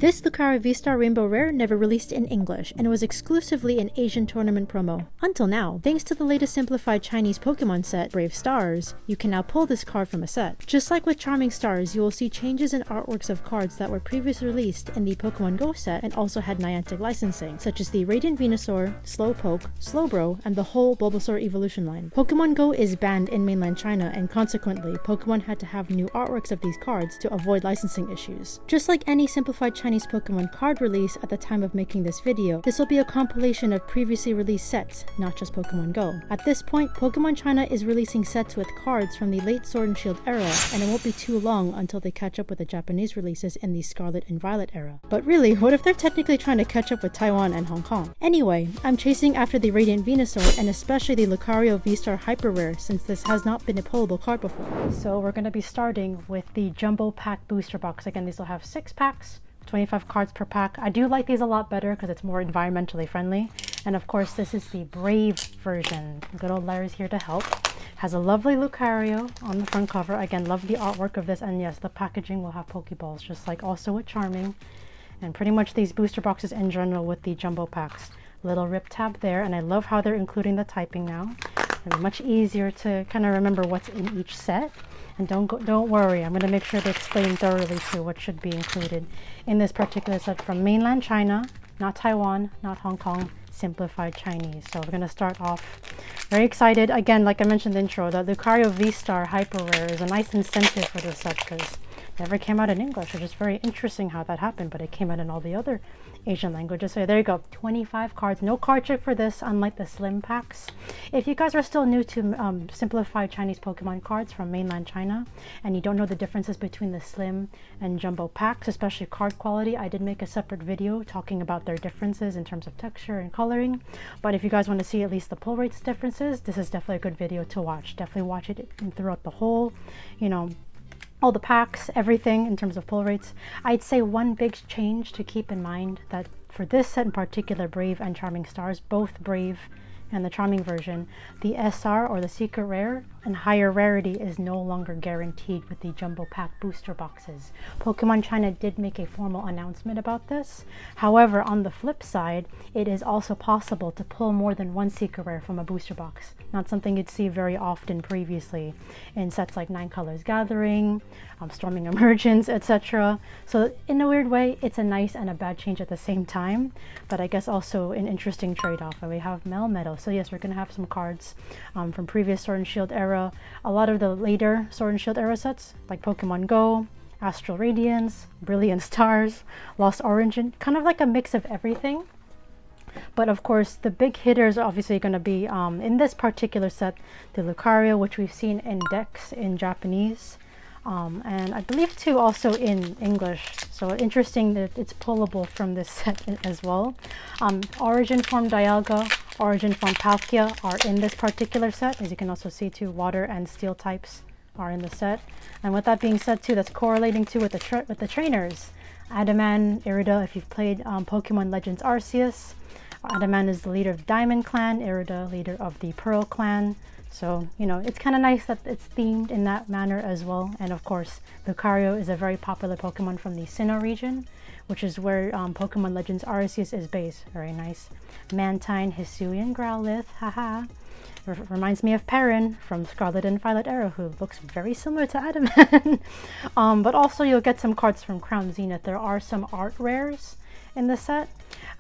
This Lucario VSTAR Rainbow Rare never released in English, and was exclusively an Asian tournament promo. Until now, thanks to the latest simplified Chinese Pokemon set, Brave Stars, you can now pull this card from a set. Just like with Charming Stars, you will see changes in artworks of cards that were previously released in the Pokemon Go set and also had Niantic licensing, such as the Radiant Venusaur, Slowpoke, Slowbro, and the whole Bulbasaur evolution line. Pokemon Go is banned in mainland China, and consequently, Pokemon had to have new artworks of these cards to avoid licensing issues. Just like any simplified Chinese Pokemon card release at the time of making this video, this will be a compilation of previously released sets, not just Pokemon Go. At this point, Pokemon China is releasing sets with cards from the late Sword and Shield era, and it won't be too long until they catch up with the Japanese releases in the Scarlet and Violet era. But really, what if they're technically trying to catch up with Taiwan and Hong Kong? Anyway, I'm chasing after the Radiant Venusaur and especially the Lucario VSTAR Hyper Rare, since this has not been a pullable card before. So we're going to be starting with the Jumbo Pack Booster Box. Again, these will have 6 packs. 25 cards per pack. I do like these a lot better because it's more environmentally friendly. And of course, this is the Brave version. Good old Larry's here to help. Has a lovely Lucario on the front cover. Again, love the artwork of this. And yes, the packaging will have Pokeballs, just like also with Charming. And pretty much these booster boxes in general with the jumbo packs. Little rip tab there. And I love how they're including the typing now. It's much easier to kind of remember what's in each set. And don't worry, I'm going to make sure to explain thoroughly too what should be included in this particular set from mainland China, not Taiwan, not Hong Kong, simplified Chinese. So we're going to start off very excited. Again, like I mentioned in the intro, the Lucario VSTAR Hyper Rare is a nice incentive for this set because it never came out in English, which is very interesting how that happened, but it came out in all the other Asian languages. So there you go, 25 cards. No card trick for this, unlike the slim packs. If you guys are still new to simplified Chinese Pokemon cards from mainland China and you don't know the differences between the slim and jumbo packs, especially card quality, I did make a separate video talking about their differences in terms of texture and coloring. But if you guys want to see at least the pull rates differences, this is definitely a good video to watch. Definitely watch it throughout the whole, all the packs, everything in terms of pull rates. I'd say one big change to keep in mind that for this set in particular, Brave and Charming Stars, both Brave and the Charming version, the SR or the Secret Rare and higher rarity is no longer guaranteed with the jumbo pack booster boxes. Pokemon China did make a formal announcement about this. However, on the flip side, it is also possible to pull more than one Secret Rare from a booster box. Not something you'd see very often previously in sets like 9 Colors Gathering, Storming Emergence, etc. So in a weird way, it's a nice and a bad change at the same time, but I guess also an interesting trade-off. And we have Melmetal. So yes, we're going to have some cards from previous Sword and Shield era. A lot of the later Sword and Shield era sets, like Pokemon Go, Astral Radiance, Brilliant Stars, Lost Origin, kind of like a mix of everything. But of course, the big hitters are obviously going to be, in this particular set, the Lucario, which we've seen in Dex in Japanese, and I believe too also in English. So interesting that it's pullable from this set as well. Origin form Dialga, Origin form Palkia are in this particular set. As you can also see too, water and steel types are in the set. And with that being said too, that's correlating too with the trainers. Adaman, Irida, if you've played Pokemon Legends Arceus, Adaman is the leader of Diamond Clan, Irida leader of the Pearl Clan. So, it's kind of nice that it's themed in that manner as well. And of course, Lucario is a very popular Pokemon from the Sinnoh region, which is where Pokemon Legends Arceus is based. Very nice. Mantine, Hisuian, Growlithe, haha. Reminds me of Perrin from Scarlet and Violet era, who looks very similar to Adaman. But also you'll get some cards from Crown Zenith. There are some art rares in the set,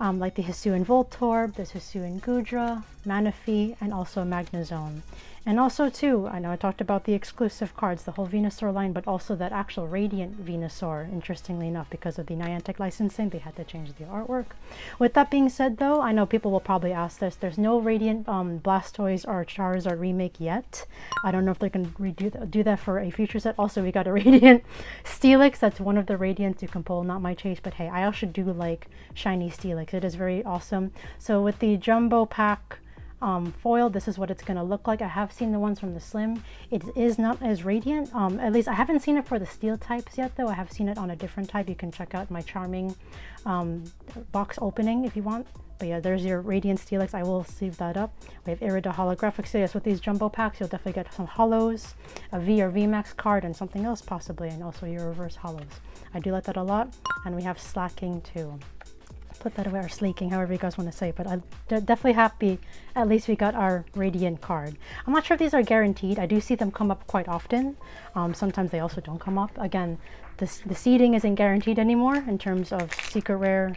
like the Hisuian Voltorb, the Hisuian Gudra, Manaphy, and also Magnezone. And also too, I know I talked about the exclusive cards, the whole Venusaur line, but also that actual Radiant Venusaur, interestingly enough, because of the Niantic licensing, they had to change the artwork. With that being said though, I know people will probably ask this, there's no Radiant Blastoise or Charizard remake yet. I don't know if they're going to do that for a future set. Also, we got a Radiant Steelix, that's one of the Radiants you can pull, not my chase, but hey, I also do like shiny Steelix. It is very awesome. So with the Jumbo Pack foil, this is what it's going to look like. I have seen the ones from the slim. It is not as radiant, at least I haven't seen it for the steel types yet though. I have seen it on a different type. You can check out my Charming box opening if you want But yeah, there's your Radiance Steelix. I will sleeve that up. We have Irida holographic. So yes, with these jumbo packs, you'll definitely get some holos, a V or VMAX card, and something else possibly, and also your reverse holos. I do like that a lot. And we have slacking too. Put that away, or sleeking, however you guys want to say it, but I'm definitely happy at least we got our Radiant card. I'm not sure if these are guaranteed. I do see them come up quite often. Sometimes they also don't come up. Again, the seeding isn't guaranteed anymore in terms of secret rare.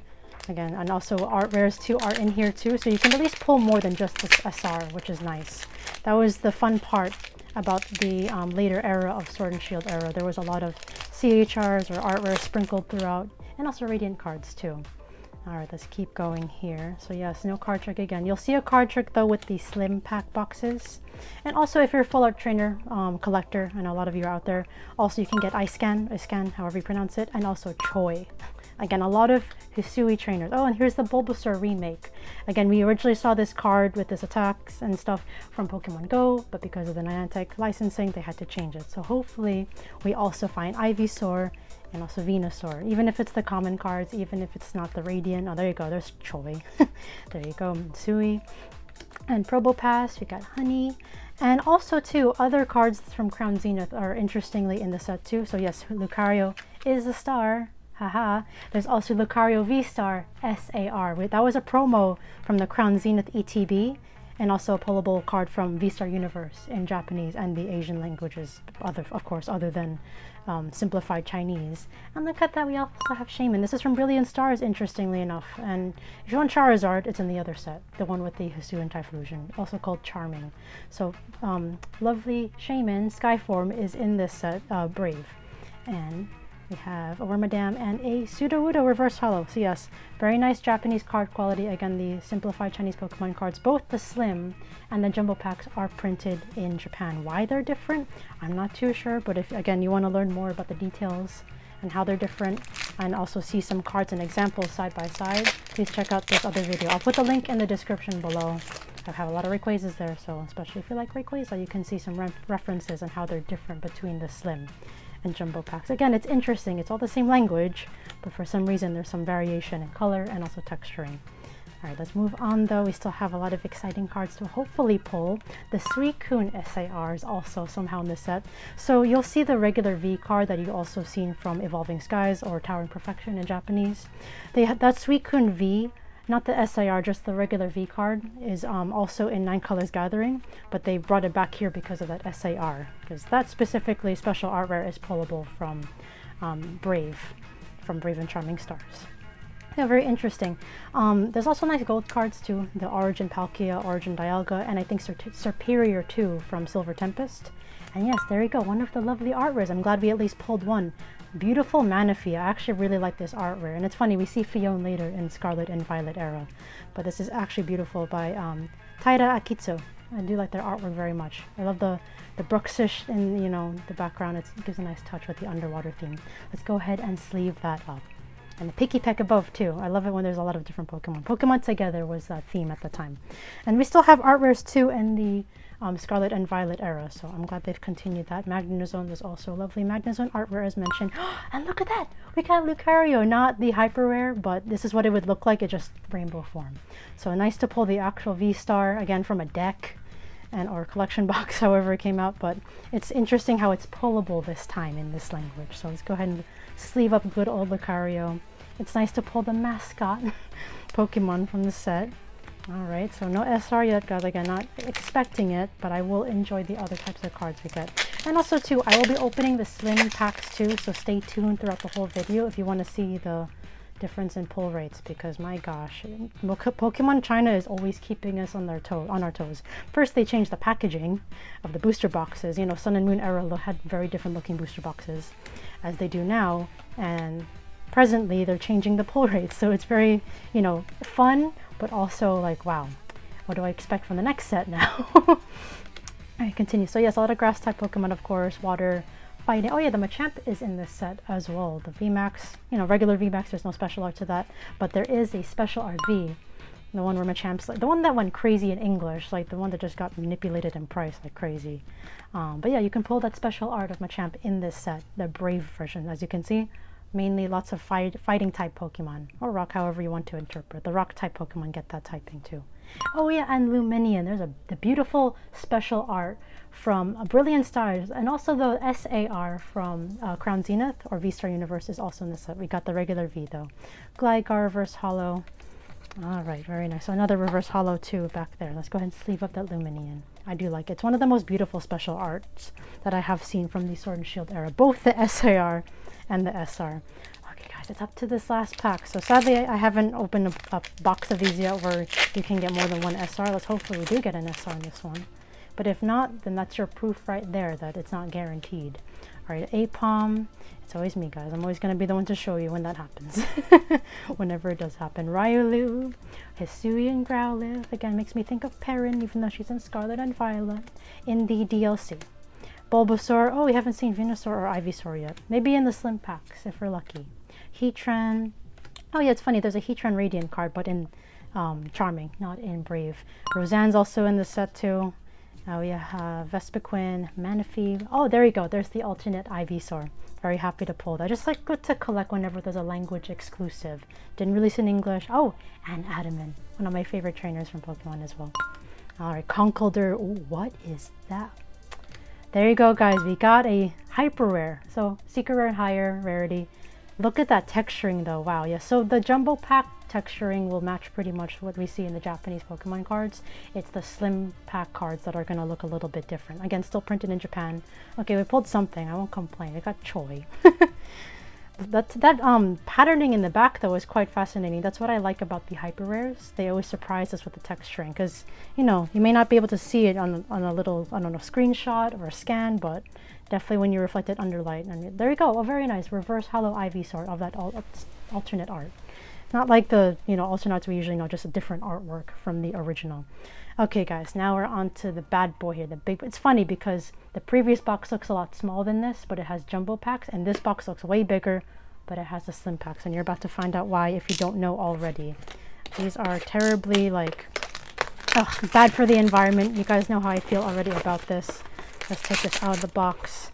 Again, and also art rares too are in here too, so you can at least pull more than just this SR, which is nice. That was the fun part about the later era of Sword and Shield era. There was a lot of CHRs or art rares sprinkled throughout, and also Radiant cards too. Alright, let's keep going here. So yes, no card trick again. You'll see a card trick though with the slim pack boxes. And also if you're a full art trainer, collector, I know a lot of you are out there, also you can get ice scan, however you pronounce it, and also Choi. Again, a lot of Hisui trainers. Oh, and here's the Bulbasaur remake. Again, we originally saw this card with this attacks and stuff from Pokemon Go, but because of the Niantic licensing, they had to change it. So hopefully we also find Ivysaur and also Venusaur, even if it's the common cards, even if it's not the Radiant. Oh, there you go, there's Choi. There you go, Sui. And Probopass, we got Honey. And also too, other cards from Crown Zenith are interestingly in the set too. So yes, Lucario is a star. Haha. There's also Lucario VSTAR HR. That was a promo from the Crown Zenith ETB, and also a pullable card from VSTAR Universe in Japanese and the Asian languages, of course, other than Simplified Chinese. And look at that, we also have Shaman. This is from Brilliant Stars, interestingly enough. And if you want Charizard, it's in the other set, the one with the Hisuian Typhlosion, also called Charming. So lovely Shaman, Skyform, is in this set, Brave. And we have a Wormadam and a Sudowoodo reverse holo. So yes, very nice Japanese card quality. Again, the Simplified Chinese Pokemon cards, both the slim and the jumbo packs, are printed in Japan. Why they're different, I'm not too sure, but if, again, you want to learn more about the details and how they're different, and also see some cards and examples side by side, please check out this other video. I'll put the link in the description below. I have a lot of Rayquazas there, so especially if you like Rayquaza, you can see some references on how they're different between the slim and jumbo packs. Again, it's interesting. It's all the same language, but for some reason there's some variation in color and also texturing. All right, let's move on though. We still have a lot of exciting cards to hopefully pull. The Suicune SAR is also somehow in this set. So you'll see the regular V card that you also seen from Evolving Skies or Towering Perfection in Japanese. That Suicune V, not the SAR, just the regular V card, is also in 9 Colors Gathering, but they brought it back here because of that SAR, because that specifically special art rare is pullable from Brave and Charming Stars. Yeah, very interesting. There's also nice gold cards too, the Origin Palkia, Origin Dialga, and I think Superior 2 from Silver Tempest. And yes, there you go, one of the lovely art rares. I'm glad we at least pulled one. Beautiful Manaphy. I actually really like this art rare, and it's funny, we see Fion later in Scarlet and Violet era, but this is actually beautiful by Taira Akitsu. I do like their artwork very much. I love the brooksish in, you know, the background. It gives a nice touch with the underwater theme. Let's go ahead and sleeve that up. And the Picky Peck above too. I love it when there's a lot of different Pokemon. Pokemon together was that theme at the time. And we still have art rares too in the Scarlet and Violet era, so I'm glad they've continued that. Magnezone was also a lovely Magnezone art rare as mentioned. And look at that! We got Lucario, not the hyper rare, but this is what it would look like, it just rainbow form. So nice to pull the actual V-Star, again from a deck and or collection box, however it came out, but it's interesting how it's pullable this time in this language. So let's go ahead and sleeve up good old Lucario. It's nice to pull the mascot Pokemon from the set. Alright, so no SR yet, guys. Again, not expecting it, but I will enjoy the other types of cards we get. And also, too, I will be opening the slim packs, too, so stay tuned throughout the whole video if you want to see the difference in pull rates, because, my gosh, Pokemon China is always keeping us on our toes. First, they changed the packaging of the booster boxes. You know, Sun and Moon era had very different looking booster boxes, as they do now, and presently, they're changing the pull rates, so it's very, you know, fun, but also like, wow, what do I expect from the next set now? Alright, continue. So yes, a lot of grass type Pokemon, of course, water, fighting. Oh yeah, the Machamp is in this set as well. The VMAX, you know, regular VMAX, there's no special art to that, but there is a special art V, the one where Machamp's like, the one that went crazy in English, like the one that just got manipulated in price like crazy. But yeah, you can pull that special art of Machamp in this set, the Brave version. As you can see, mainly lots of fighting type Pokemon, or rock, however you want to interpret. The rock type Pokemon get that typing too. Oh yeah, and Luminion. There's the beautiful special art from Brilliant Stars, and also the SAR from Crown Zenith or V-Star Universe is also in the set. We got the regular V though. Gligar reverse holo. Alright, very nice. So another reverse holo too back there. Let's go ahead and sleeve up that Luminion. I do like it. It's one of the most beautiful special arts that I have seen from the Sword and Shield era. Both the SAR and the SR. Okay guys, it's up to this last pack. So sadly I haven't opened a box of these yet where you can get more than one SR. Let's hopefully we do get an SR in this one. But if not, then that's your proof right there that it's not guaranteed. Alright, Apom. It's always me, guys. I'm always going to be the one to show you when that happens. Whenever it does happen. Riolu, Hisuian Growlithe. Again, makes me think of Perrin, even though she's in Scarlet and Violet in the DLC. Bulbasaur. Oh, we haven't seen Venusaur or Ivysaur yet. Maybe in the Slim Packs, if we're lucky. Heatran. Oh yeah, it's funny. There's a Heatran Radiant card, but in Charming, not in Brave. Roseanne's also in the set too. We have Vespiquen, Manaphy. Oh, there you go. There's the alternate Ivysaur. Very happy to pull that. Just like good to collect whenever there's a language exclusive. Didn't release in English. Oh, and Adaman. One of my favorite trainers from Pokemon as well. Alright, Conkeldurr. Ooh, what is that? There you go, guys. We got a hyper rare. So, secret rare and higher rarity. Look at that texturing though. Wow, yeah. So the jumbo pack texturing will match pretty much what we see in the Japanese Pokemon cards. It's the slim pack cards that are going to look a little bit different. Again, still printed in Japan. Okay, we pulled something. I won't complain. We got Choi. that patterning in the back though is quite fascinating. That's what I like about the hyper rares. They always surprise us with the texturing because, you know, you may not be able to see it on a little, I don't know, screenshot or a scan, but definitely when you reflect it under light. And there you go, a very nice reverse holo Ivysaur of that alternate art. Not like the, you know, alternate arts we usually know, just a different artwork from the original. Okay guys, now we're on to the bad boy here, the big. It's funny because the previous box looks a lot smaller than this, but it has jumbo packs, and this box looks way bigger, but it has the slim packs, and you're about to find out why if you don't know already. These are terribly, like, bad for the environment. You guys know how I feel already about this. Let's take this out of the box.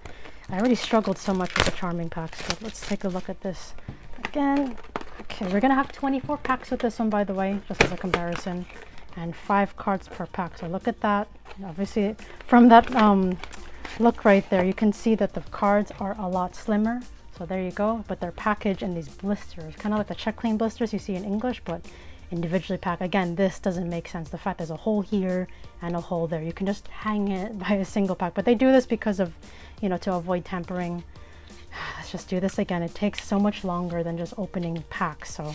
I already struggled so much with the Charming packs, but let's take a look at this again. Okay, we're gonna have 24 packs with this one, by the way, just as a comparison, and 5 cards per pack. So look at that. Obviously, from that look right there, you can see that the cards are a lot slimmer. So there you go. But they're packaged in these blisters, kind of like the check clean blisters you see in English, but individually packed. Again, this doesn't make sense. The fact there's a hole here and a hole there. You can just hang it by a single pack. But they do this because of, you know, to avoid tampering. Let's just do this again. It takes so much longer than just opening packs. So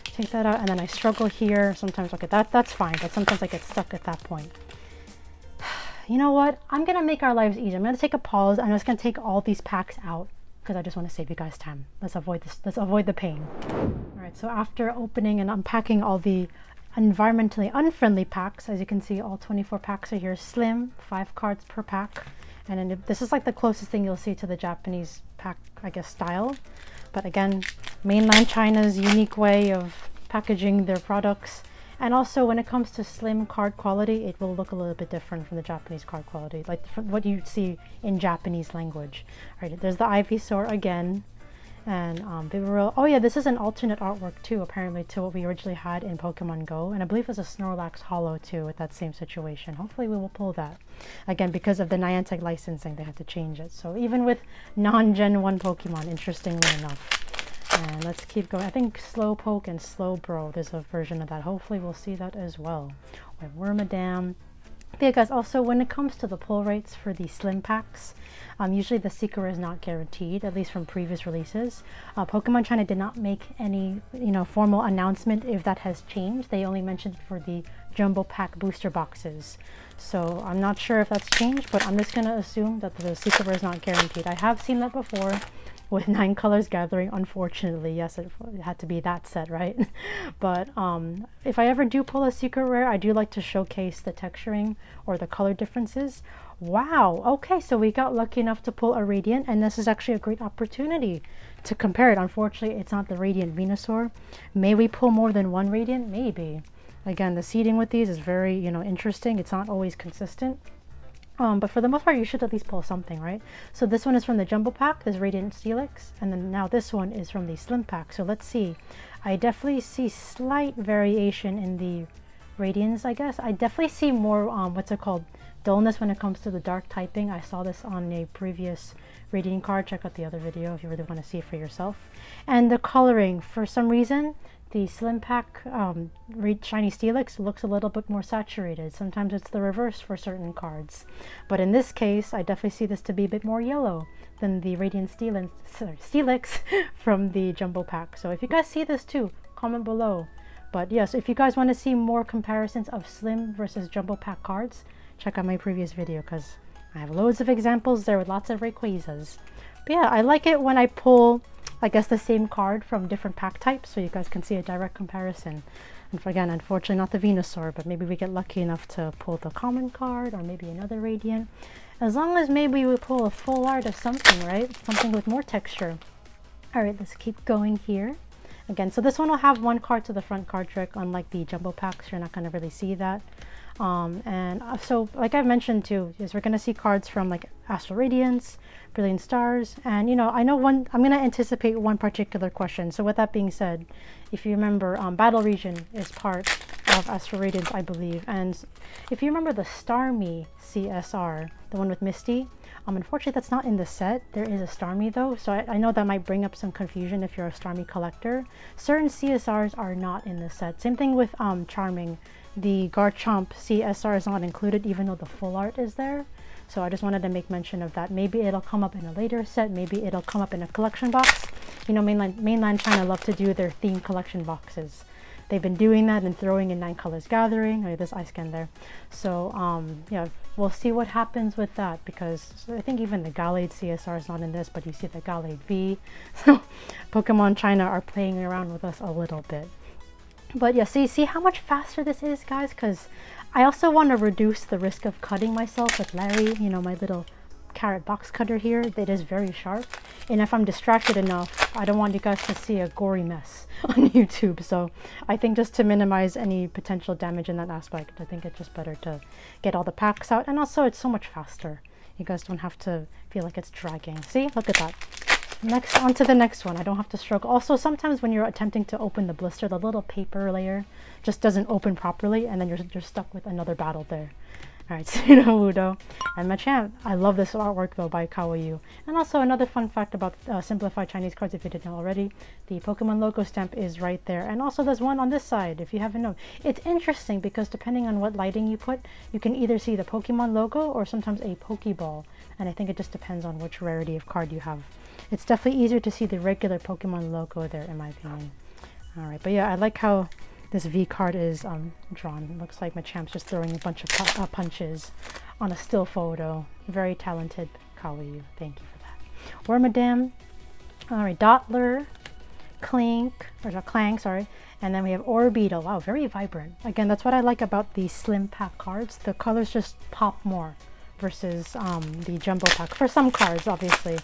take that out, and then I struggle here. Sometimes, okay, that's fine, but sometimes I get stuck at that point. You know what? I'm gonna make our lives easier. I'm gonna take a pause. I'm just gonna take all these packs out because I just want to save you guys time. Let's avoid this. Let's avoid the pain. All right. So after opening and unpacking all the environmentally unfriendly packs, as you can see, all 24 packs are here. Slim, 5 cards per pack. And then this is like the closest thing you'll see to the Japanese pack, I guess, style. But again, mainland China's unique way of packaging their products. And also when it comes to slim card quality, it will look a little bit different from the Japanese card quality, like from what you see in Japanese language. All right, there's the Ivysaur again. And oh yeah, this is an alternate artwork too, apparently, to what we originally had in Pokemon Go. And I believe there's a Snorlax holo too with that same situation. Hopefully we will pull that. Again, because of the Niantic licensing, they had to change it. So even with non-Gen 1 Pokemon, interestingly enough. And let's keep going. I think Slowpoke and Slowbro, there's a version of that. Hopefully we'll see that as well. We have Wormadam. Yeah, guys, also when it comes to the pull rates for the slim packs, usually the secret is not guaranteed, at least from previous releases. Pokemon China did not make any, you know, formal announcement if that has changed. They only mentioned it for the jumbo pack booster boxes. So I'm not sure if that's changed, but I'm just going to assume that the secret is not guaranteed. I have seen that before with 9 Colors Gathering, unfortunately. Yes, it had to be that set, right? But if I ever do pull a secret rare, I do like to showcase the texturing or the color differences. Wow, okay, so we got lucky enough to pull a Radiant, and this is actually a great opportunity to compare it. Unfortunately, it's not the Radiant Venusaur. May we pull more than one Radiant? Maybe. Again, the seeding with these is very, you know, interesting. It's not always consistent. But for the most part, you should at least pull something, right? So this one is from the Jumbo Pack, this Radiant Steelix, and then now this one is from the Slim Pack. So let's see. I definitely see slight variation in the Radiance, I guess. I definitely see more, what's it called, dullness when it comes to the dark typing. I saw this on a previous Radiant card. Check out the other video if you really want to see it for yourself. And the coloring, for some reason, the Slim Pack Shiny Steelix looks a little bit more saturated. Sometimes it's the reverse for certain cards. But in this case, I definitely see this to be a bit more yellow than the Radiant Steelix from the Jumbo Pack. So if you guys see this too, comment below. But yes, if you guys want to see more comparisons of Slim versus Jumbo Pack cards, check out my previous video because I have loads of examples there with lots of Rayquazas. But yeah, I like it when I pull, I guess, the same card from different pack types so you guys can see a direct comparison. And again, unfortunately not the Venusaur, but maybe we get lucky enough to pull the common card or maybe another Radiant. As long as maybe we pull a full art of something, right? Something with more texture. Alright, let's keep going here. Again, so this one will have one card to the front card trick, unlike the Jumbo Packs. You're not going to really see that. So like I've mentioned too, is we're going to see cards from like Astral Radiance, Brilliant Stars, and you know, I'm going to anticipate one particular question. So with that being said, if you remember, Battle Region is part of Astral Radiance, I believe, and if you remember the Starmie CSR, the one with Misty, unfortunately that's not in the set. There is a Starmie though, so I know that might bring up some confusion if you're a Starmie collector. Certain CSRs are not in the set. Same thing with Charming. The Garchomp CSR is not included even though the full art is there. So I just wanted to make mention of that. Maybe it'll come up in a later set, maybe it'll come up in a collection box. You know, mainland China love to do their theme collection boxes. They've been doing that and throwing in 9 Colors Gathering. Oh, this ice can there. So yeah, we'll see what happens with that, because I think even the Gallade CSR is not in this, but you see the Gallade V. So Pokemon China are playing around with us a little bit. But yeah, see how much faster this is, guys? Because I also want to reduce the risk of cutting myself with Larry, you know, my little carrot box cutter here. It is very sharp, and if I'm distracted enough, I don't want you guys to see a gory mess on YouTube. So I think just to minimize any potential damage in that aspect, I think it's just better to get all the packs out, and also it's so much faster. You guys don't have to feel like it's dragging. See, look at that. Next, on to the next one. I don't have to struggle. Also, sometimes when you're attempting to open the blister, the little paper layer just doesn't open properly, and then you're stuck with another battle there. Alright, Wudo and Machamp. I love this artwork though by Kawaii. And also another fun fact about Simplified Chinese cards, if you didn't know already, the Pokemon logo stamp is right there. And also there's one on this side, if you haven't known. It's interesting because depending on what lighting you put, you can either see the Pokemon logo or sometimes a Pokeball. And I think it just depends on which rarity of card you have. It's definitely easier to see the regular Pokemon logo there, in my opinion. Alright, but yeah, I like how this V card is drawn. It looks like Machamp's just throwing a bunch of punches on a still photo. Very talented, Kawaii. Thank you for that. Wormadam. Alright, Dottler, Clank, sorry. And then we have Orbeetle. Wow, very vibrant. Again, that's what I like about the Slim Pack cards. The colors just pop more versus the Jumbo Pack. For some cards, obviously.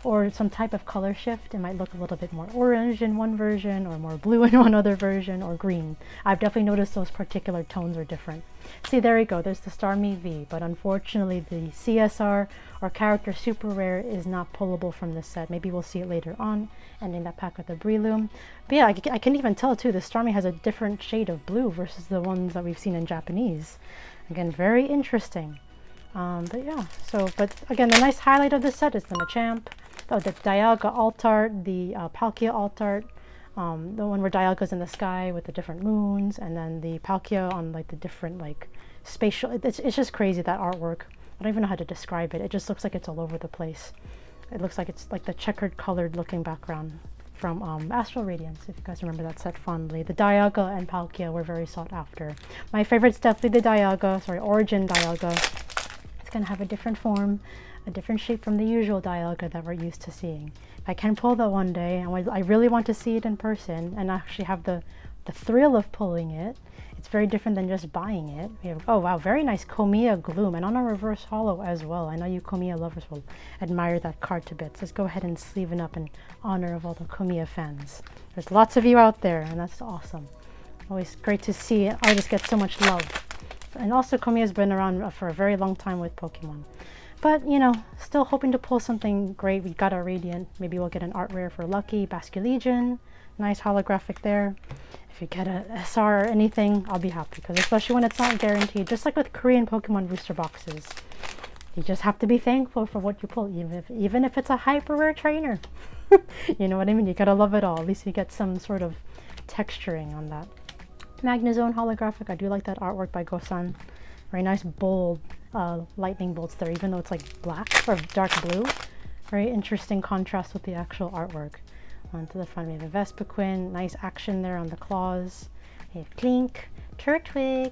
Or some type of color shift. It might look a little bit more orange in one version, or more blue in one other version, or green. I've definitely noticed those particular tones are different. See, there we go. There's the Starmie V, but unfortunately the CSR or character super rare is not pullable from this set. Maybe we'll see it later on, and in that pack with the Breloom. But yeah, I can even tell too, the Starmie has a different shade of blue versus the ones that we've seen in Japanese. Again, very interesting. But yeah, but again, the nice highlight of this set is the Machamp, the Dialga alt art, the Palkia alt art, the one where Dialga's in the sky with the different moons, and then the Palkia on like the different like spatial. It's just crazy, that artwork. I don't even know how to describe it. It just looks like it's all over the place. It looks like it's like the checkered colored looking background from Astral Radiance, if you guys remember that set fondly. The Dialga and Palkia were very sought after. My favorite's definitely the Dialga, Origin Dialga. It's gonna have a different form, a different shape from the usual Dialga that we're used to seeing. If I can pull that one day, and I really want to see it in person and actually have the thrill of pulling it. It's very different than just buying it. We have, oh wow, very nice Komiya Gloom, and on a reverse holo as well. I know you Komiya lovers will admire that card to bits. Let's go ahead and sleeve it up in honor of all the Komiya fans. There's lots of you out there, and that's awesome. Always great to see artists get so much love. And also Komiya's been around for a very long time with Pokemon. But, you know, still hoping to pull something great. We got our Radiant. Maybe we'll get an art rare for Lucky. Basculegion. Nice holographic there. If you get a SR or anything, I'll be happy. Because especially when it's not guaranteed. Just like with Korean Pokemon booster boxes. You just have to be thankful for what you pull. Even if it's a hyper rare trainer. You know what I mean? You gotta love it all. At least you get some sort of texturing on that. Magnezone holographic. I do like that artwork by Gosan. Very nice bold lightning bolts there, even though it's like black or dark blue. Very interesting contrast with the actual artwork. On to the front, we have a Vespiquen. Nice action there on the claws. We have Clink, Turtwig,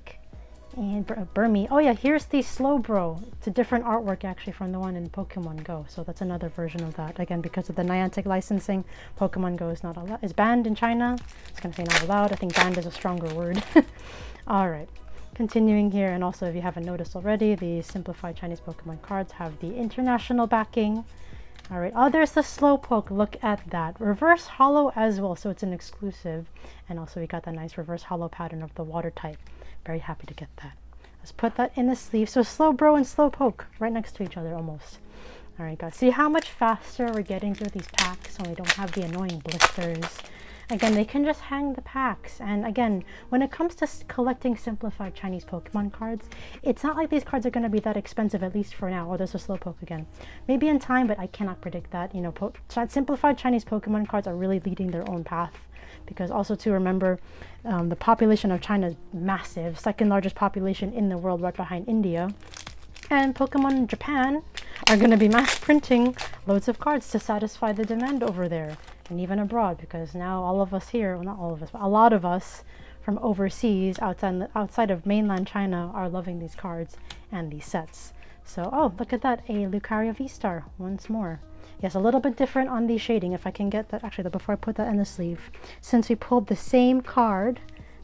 and Burmy. Oh yeah, here's the Slowbro. It's a different artwork actually from the one in Pokemon Go. So that's another version of that. Again, because of the Niantic licensing, Pokemon Go is not allowed. Is banned in China. I was gonna say not allowed. I think banned is a stronger word. All right. Continuing here, and also if you haven't noticed already, the Simplified Chinese Pokemon cards have the international backing. All right. Oh, there's the Slowpoke. Look at that. Reverse Hollow as well, so it's an exclusive. And also we got that nice reverse hollow pattern of the water type. Very happy to get that. Let's put that in the sleeve. So Slowbro and Slowpoke right next to each other almost. All right, guys. See how much faster we're getting through these packs, and we don't have the annoying blisters. Again, they can just hang the packs. And again, when it comes to collecting Simplified Chinese Pokemon cards, it's not like these cards are going to be that expensive, at least for now. Oh, there's a Slowpoke again. Maybe in time, but I cannot predict that. You know, Simplified Chinese Pokemon cards are really leading their own path. Because also to remember, the population of China is massive. Second largest population in the world, right behind India. And Pokemon in Japan are going to be mass printing loads of cards to satisfy the demand over there. And even abroad, because now all of us here, well, not all of us, but a lot of us from overseas, outside of mainland China, are loving these cards and these sets. So, oh, look at that, a Lucario VSTAR once more. Yes, a little bit different on the shading, if I can get that. Actually, before I put that in the sleeve, since we pulled the same card,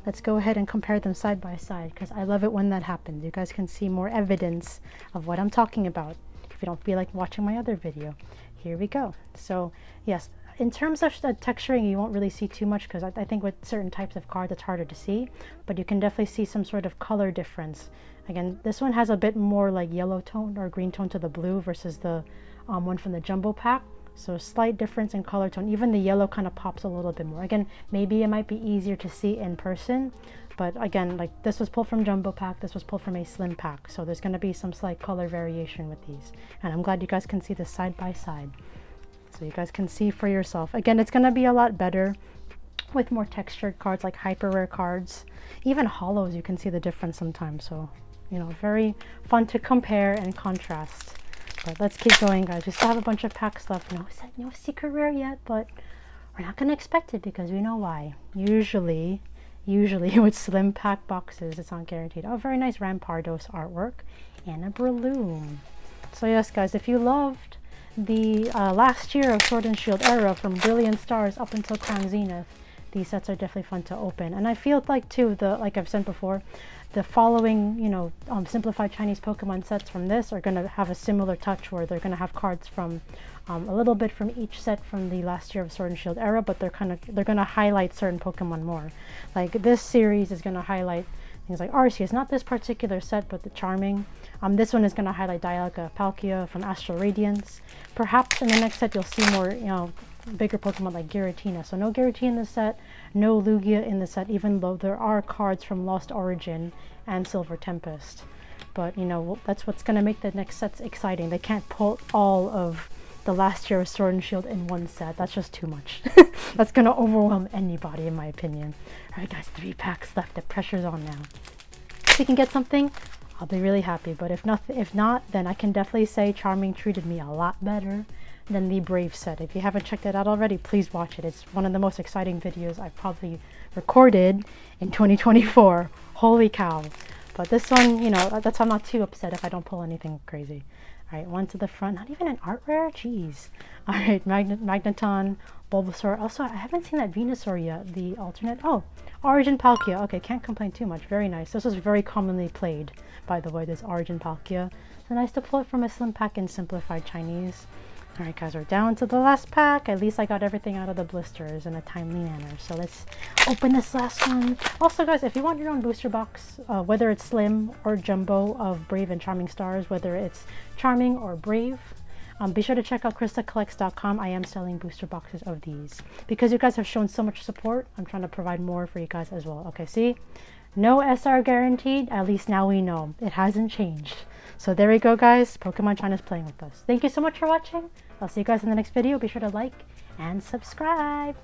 let's go ahead and compare them side by side, because I love it when that happens. You guys can see more evidence of what I'm talking about if you don't feel like watching my other video. Here we go. So, yes. In terms of texturing, you won't really see too much because I think with certain types of cards it's harder to see, but you can definitely see some sort of color difference. Again, this one has a bit more like yellow tone or green tone to the blue versus the one from the jumbo pack. So a slight difference in color tone. Even the yellow kind of pops a little bit more. Again, maybe it might be easier to see in person, but again, like this was pulled from jumbo pack, this was pulled from a slim pack. So there's going to be some slight color variation with these. And I'm glad you guys can see this side by side. So you guys can see for yourself. Again, it's going to be a lot better with more textured cards like hyper rare cards. Even hollows, you can see the difference sometimes. So, you know, very fun to compare and contrast. But let's keep going, guys. We still have a bunch of packs left. No secret rare yet, but we're not going to expect it because we know why. Usually with slim pack boxes, it's not guaranteed. Oh, very nice Rampardos artwork and a Breloom. So yes, guys, if you loved the last year of Sword and Shield era from Brilliant Stars up until Crown Zenith, these sets are definitely fun to open. And I feel like too, like I've said before, the following, you know, Simplified Chinese Pokemon sets from this are going to have a similar touch where they're going to have cards from a little bit from each set from the last year of Sword and Shield era, but they're going to highlight certain Pokemon more. Like this series is going to highlight things like Arceus, not this particular set, but the Charming. This one is going to highlight Dialga, Palkia from Astral Radiance. Perhaps in the next set you'll see more, you know, bigger Pokemon like Giratina. So no Giratina in the set, no Lugia in the set, even though there are cards from Lost Origin and Silver Tempest. But, you know, that's what's going to make the next sets exciting. They can't pull all of the last year of Sword and Shield in one set. That's just too much. That's going to overwhelm anybody, in my opinion. Alright guys, 3 packs left. The pressure's on now. If we can get something, I'll be really happy. But if not, then I can definitely say Charming treated me a lot better than the Brave set. If you haven't checked it out already, please watch it. It's one of the most exciting videos I've probably recorded in 2024. Holy cow. But this one, you know, that's why I'm not too upset if I don't pull anything crazy. Alright, one to the front. Not even an art rare? Jeez. Alright, Magneton, Bulbasaur. Also, I haven't seen that Venusaur yet. The alternate. Oh, Origin Palkia. Okay, can't complain too much. Very nice. This is very commonly played, by the way, this Origin Palkia. So nice to pull it from a slim pack in Simplified Chinese. Alright guys, we're down to the last pack. At least I got everything out of the blisters in a timely manner. So let's open this last one. Also guys, if you want your own booster box, whether it's slim or jumbo of Brave and Charming stars, whether it's Charming or Brave, be sure to check out KrystalKollectz.com. I am selling booster boxes of these. Because you guys have shown so much support, I'm trying to provide more for you guys as well. Okay, see? No SR guaranteed. At least now we know. It hasn't changed. So there we go guys. Pokemon China's playing with us. Thank you so much for watching. I'll see you guys in the next video. Be sure to like and subscribe.